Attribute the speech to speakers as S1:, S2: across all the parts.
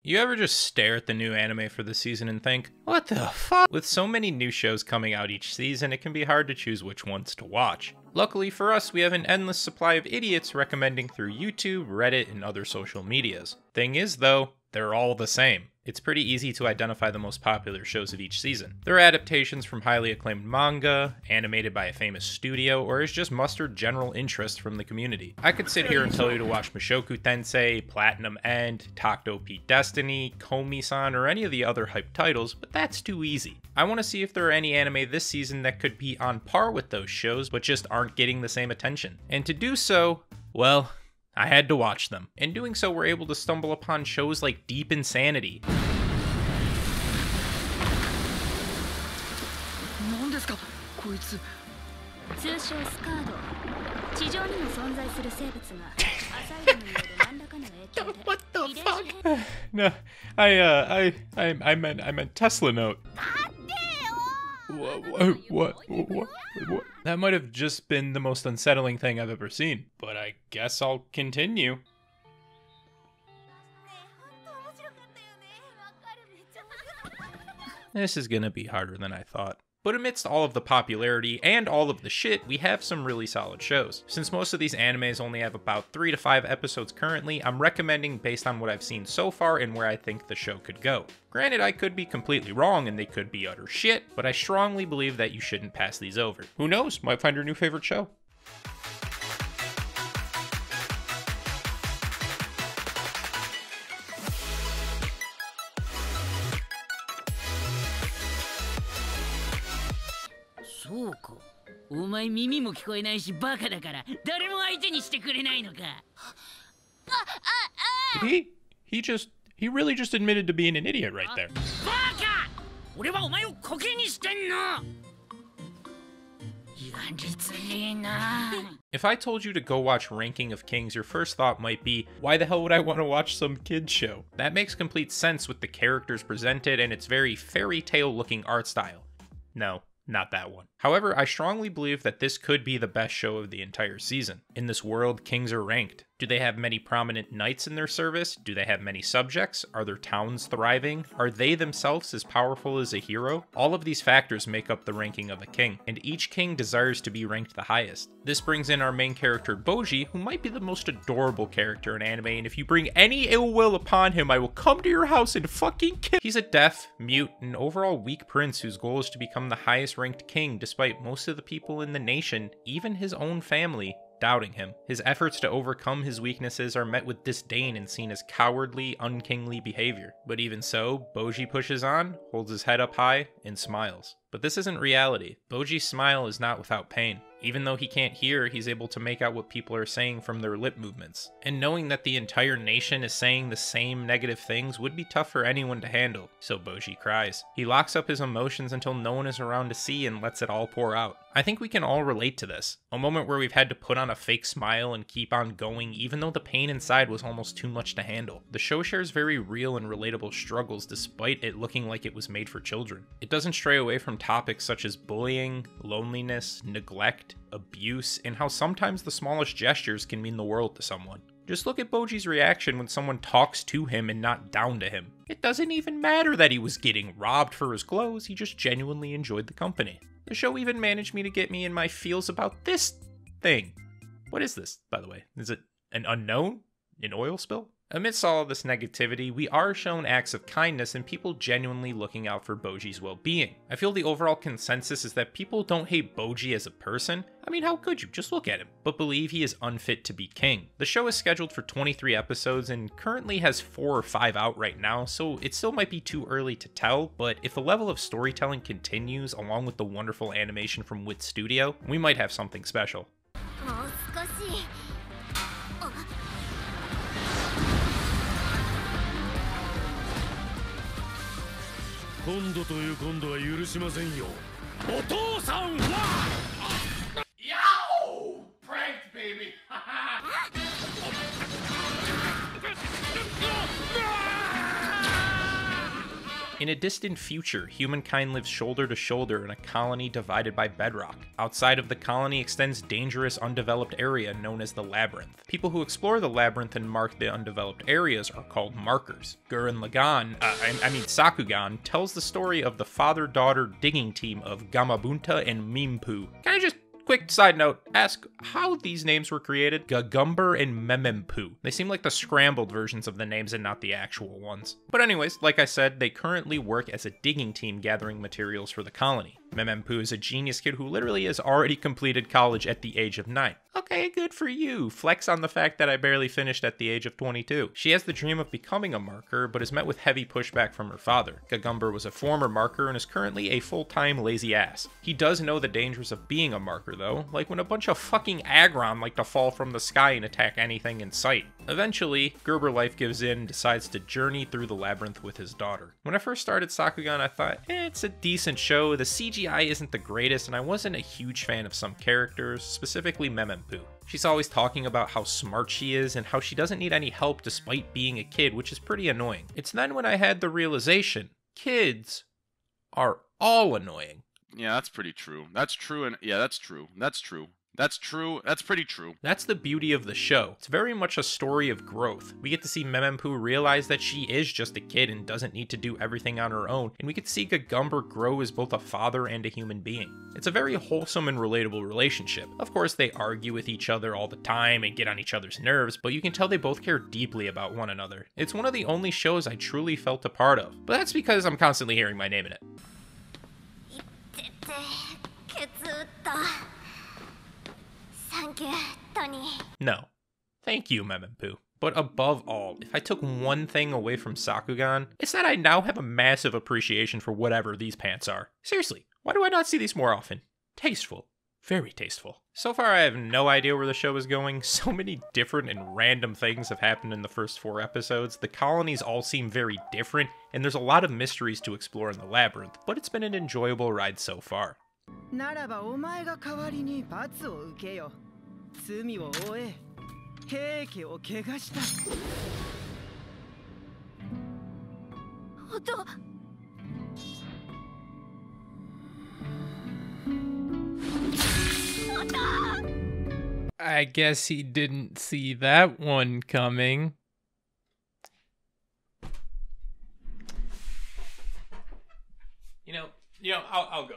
S1: You ever just stare at the new anime for the season and think, what the fuck? With so many new shows coming out each season, it can be hard to choose which ones to watch. Luckily for us, we have an endless supply of idiots recommending through YouTube, Reddit, and other social medias. Thing is though, they're all the same. It's pretty easy to identify the most popular shows of each season. They're adaptations from highly acclaimed manga, animated by a famous studio, or is just mustered general interest from the community. I could sit here and tell you to watch Mushoku Tensei, Platinum End, Toeknee Destiny, Komi-san, or any of the other hyped titles, but that's too easy. I want to see if there are any anime this season that could be on par with those shows, but just aren't getting the same attention. And to do so, well, I had to watch them. In doing so, we're able to stumble upon shows like Deep Insanity, what the fuck? No, I meant Tesla Note. What? That might have just been the most unsettling thing I've ever seen, but I guess I'll continue. This is gonna be harder than I thought. But amidst all of the popularity and all of the shit, we have some really solid shows. Since most of these animes only have about 3 to 5 episodes currently, I'm recommending based on what I've seen so far and where I think the show could go. Granted, I could be completely wrong and they could be utter shit, but I strongly believe that you shouldn't pass these over. Who knows, might find your new favorite show. He really just admitted to being an idiot right there. If I told you to go watch Ranking of Kings, your first thought might be, why the hell would I want to watch some kid show? That makes complete sense with the characters presented and its very fairy tale looking art style. No, not that one. However, I strongly believe that this could be the best show of the entire season. In this world, kings are ranked. Do they have many prominent knights in their service? Do they have many subjects? Are their towns thriving? Are they themselves as powerful as a hero? All of these factors make up the ranking of a king, and each king desires to be ranked the highest. This brings in our main character Boji, who might be the most adorable character in anime, and if you bring any ill will upon him, I will come to your house and fucking kill. He's a deaf, mute, and overall weak prince whose goal is to become the highest ranked king, despite most of the people in the nation, even his own family, doubting him. His efforts to overcome his weaknesses are met with disdain and seen as cowardly, unkingly behavior. But even so, Boji pushes on, holds his head up high, and smiles. But this isn't reality. Boji's smile is not without pain. Even though he can't hear, he's able to make out what people are saying from their lip movements. And knowing that the entire nation is saying the same negative things would be tough for anyone to handle, so Boji cries. He locks up his emotions until no one is around to see and lets it all pour out. I think we can all relate to this. A moment where we've had to put on a fake smile and keep on going even though the pain inside was almost too much to handle. The show shares very real and relatable struggles despite it looking like it was made for children. It doesn't stray away from topics such as bullying, loneliness, neglect, abuse, and how sometimes the smallest gestures can mean the world to someone. Just look at Boji's reaction when someone talks to him and not down to him. It doesn't even matter that he was getting robbed for his clothes, he just genuinely enjoyed the company. The show even managed me to get me in my feels about this thing. What is this, by the way? Is it an unknown? An oil spill? Amidst all of this negativity, we are shown acts of kindness and people genuinely looking out for Boji's well-being. I feel the overall consensus is that people don't hate Boji as a person. I mean, how could you? Just look at him. But believe he is unfit to be king. The show is scheduled for 23 episodes and currently has 4 or 5 out right now, so it still might be too early to tell, but if the level of storytelling continues along with the wonderful animation from Wit Studio, we might have something special.
S2: 今度という今度は許しませんよ。お父さんは
S1: Yo! Pranked, baby! In a distant future, humankind lives shoulder to shoulder in a colony divided by bedrock. Outside of the colony extends dangerous undeveloped area known as the Labyrinth. People who explore the Labyrinth and mark the undeveloped areas are called markers. Sakugan tells the story of the father-daughter digging team of Gamabunta and Mimpu. Can I just quick side note, ask how these names were created? Gagumber and Memempu. They seem like the scrambled versions of the names and not the actual ones. But anyways, like I said, they currently work as a digging team gathering materials for the colony. Memempu is a genius kid who literally has already completed college at the age of 9. Okay, good for you. Flex on the fact that I barely finished at the age of 22. She has the dream of becoming a marker, but is met with heavy pushback from her father. Gagumber was a former marker and is currently a full-time lazy ass. He does know the dangers of being a marker though, like when a bunch of fucking Aggron like to fall from the sky and attack anything in sight. Eventually, Gerber Life gives in and decides to journey through the labyrinth with his daughter. When I first started Sakugan, I thought, it's a decent show, the CGI isn't the greatest, and I wasn't a huge fan of some characters, specifically Memempu. She's always talking about how smart she is and how she doesn't need any help despite being a kid, which is pretty annoying. It's then when I had the realization, kids are all annoying.
S3: Yeah, that's pretty true. That's true, and yeah, that's true. That's true. That's true. That's pretty true.
S1: That's the beauty of the show. It's very much a story of growth. We get to see Memempu realize that she is just a kid and doesn't need to do everything on her own, and we get to see Gagumber grow as both a father and a human being. It's a very wholesome and relatable relationship. Of course, they argue with each other all the time and get on each other's nerves, but you can tell they both care deeply about one another. It's one of the only shows I truly felt a part of, but that's because I'm constantly hearing my name in it. No. Thank you, Memempu. But above all, if I took one thing away from Sakugan, it's that I now have a massive appreciation for whatever these pants are. Seriously, why do I not see these more often? Tasteful. Very tasteful. So far, I have no idea where the show is going. So many different and random things have happened in the first 4 episodes. The colonies all seem very different, and there's a lot of mysteries to explore in the labyrinth, but it's been an enjoyable ride so far.
S4: ならばお前が代わりに罰を受けよ。罪を負え。平家を怪我した。音。
S1: I guess he didn't see that one coming. I'll go.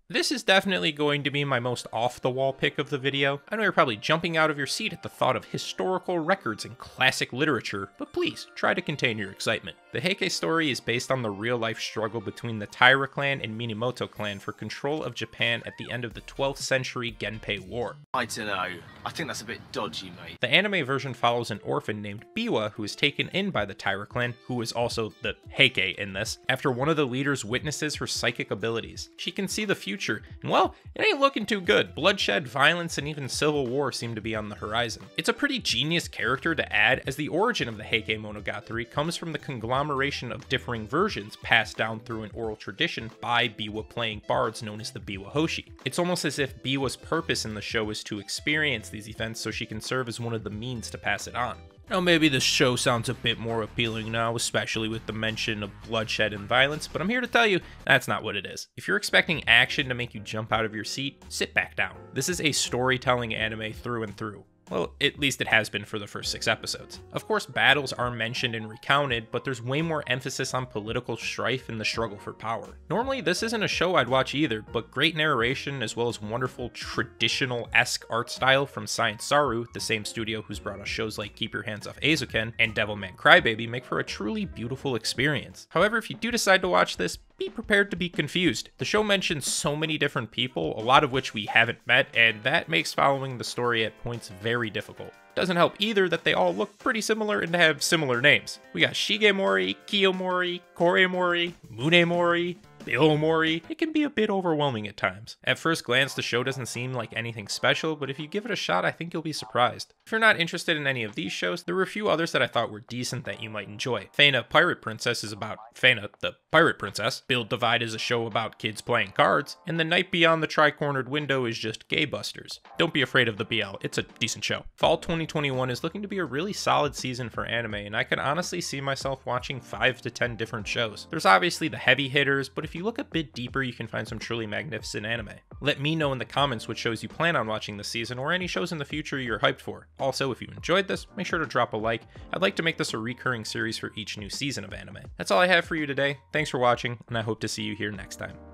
S1: This is definitely going to be my most off-the-wall pick of the video. I know you're probably jumping out of your seat at the thought of historical records and classic literature, but please, try to contain your excitement. The Heike story is based on the real-life struggle between the Taira clan and Minamoto clan for control of Japan at the end of the 12th century Genpei War.
S5: I don't know. I think that's a bit dodgy, mate.
S1: The anime version follows an orphan named Biwa who is taken in by the Taira clan, who is also the Heike in this, after one of the leaders witnesses her psychic abilities. She can see the future, and well, it ain't looking too good. Bloodshed, violence, and even civil war seem to be on the horizon. It's a pretty genius character to add, as the origin of the Heike Monogatari comes from the conglomeration of differing versions passed down through an oral tradition by Biwa playing bards known as the Biwa Hoshi. It's almost as if Biwa's purpose in the show is to experience these events so she can serve as one of the means to pass it on. Now maybe the show sounds a bit more appealing now, especially with the mention of bloodshed and violence, but I'm here to tell you, that's not what it is. If you're expecting action to make you jump out of your seat, sit back down. This is a storytelling anime through and through. Well, at least it has been for the first 6 episodes. Of course, battles are mentioned and recounted, but there's way more emphasis on political strife and the struggle for power. Normally, this isn't a show I'd watch either, but great narration as well as wonderful traditional-esque art style from Science Saru, the same studio who's brought us shows like Keep Your Hands Off Eizouken and Devilman Crybaby, make for a truly beautiful experience. However, if you do decide to watch this, be prepared to be confused. The show mentions so many different people, a lot of which we haven't met, and that makes following the story at points very difficult. Doesn't help either that they all look pretty similar and have similar names. We got Shigemori, Kiyomori, Koremori, Munemori, Bill Mori, it can be a bit overwhelming at times. At first glance, the show doesn't seem like anything special, but if you give it a shot, I think you'll be surprised. If you're not interested in any of these shows, there were a few others that I thought were decent that you might enjoy. Fena Pirate Princess is about Fena, the pirate princess. Build Divide is a show about kids playing cards, and The Night Beyond the Tri-Cornered Window is just gay busters. Don't be afraid of the BL, it's a decent show. Fall 2021 is looking to be a really solid season for anime, and I can honestly see myself watching 5 to 10 different shows. There's obviously the heavy hitters, but if you look a bit deeper, you can find some truly magnificent anime. Let me know in the comments what shows you plan on watching this season, or any shows in the future you're hyped for. Also, if you enjoyed this, make sure to drop a like. I'd like to make this a recurring series for each new season of anime. That's all I have for you today. Thanks for watching, and I hope to see you here next time.